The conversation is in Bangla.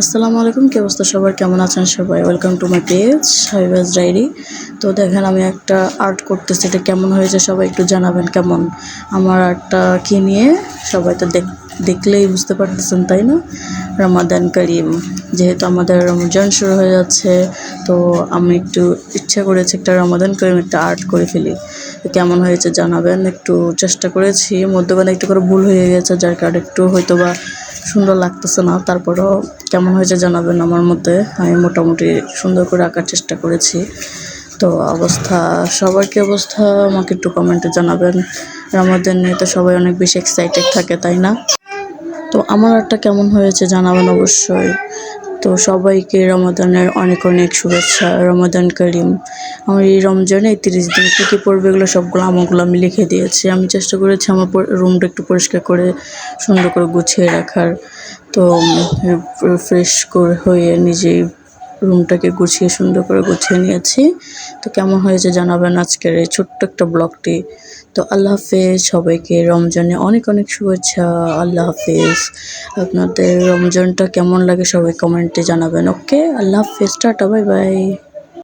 আসসালামু আলাইকুম, কি অবস্থা সবার, কেমন আছেন সবাই? Welcome to my page Habiba's diary. তো দেখেন আমি একটা আর্ট করতেছি, এটা কেমন হয়েছে সবাই একটু জানাবেন। কেমন আমার আর্টটা কি নিয়ে সবাই তো দেখলেই বুঝতে পারতেছেন, তাই না? রমাদান করিম, যেহেতু আমাদের রমজান শুরু হয়ে যাচ্ছে, তো আমি একটু ইচ্ছা করেছি একটা রমাদান করিম একটা আর্ট করে ফেলি। কেমন হয়েছে জানাবেন। একটু চেষ্টা করেছি, মধ্যখানে একটু করে ভুল হয়ে গেছে, যার কারণে একটু হয়তো বা সুন্দর লাগতেছে না। তারপরেও কেমন হয়েছে জানাবেন। আমার মতে আমি মোটামুটি সুন্দর করে আঁকার চেষ্টা করেছি। তো সবার কি অবস্থা আমাকে একটু কমেন্টে জানাবেন। রমাদান নিয়ে তো সবাই অনেক বেশি এক্সাইটেড থাকে, তাই না? তো আমার আর্টটা কেমন হয়েছে জানাবেন অবশ্যই। তো সবাইকে রমাদানের অনেক অনেক শুভেচ্ছা। রমাদান করিম। আমার এই রমজানে 30 দিন কী কী পড়বে এগুলো সবগুলো আমলগুলো আমি লিখে দিয়েছি। আমি চেষ্টা করেছি আমার রুমটা একটু পরিষ্কার করে সুন্দর করে গুছিয়ে রাখার। তো ফ্রেশ করে হয়ে নিজেই রুমটাকে গুছিয়ে সুন্দর করে গুছিয়ে নিয়েছি। তো কেমন হয়েছে জানাবেন আজকের এই ছোট্ট একটা ব্লগটি। তো আল্লাহ হাফেজ, সবাইকে রমজানে অনেক অনেক শুভেচ্ছা। আল্লাহ হাফেজ। আপনাদের রমজানটা কেমন লাগে সবাই কমেন্টে জানাবেন। ওকে, আল্লাহ হাফেজ, টাটা, বাই বাই।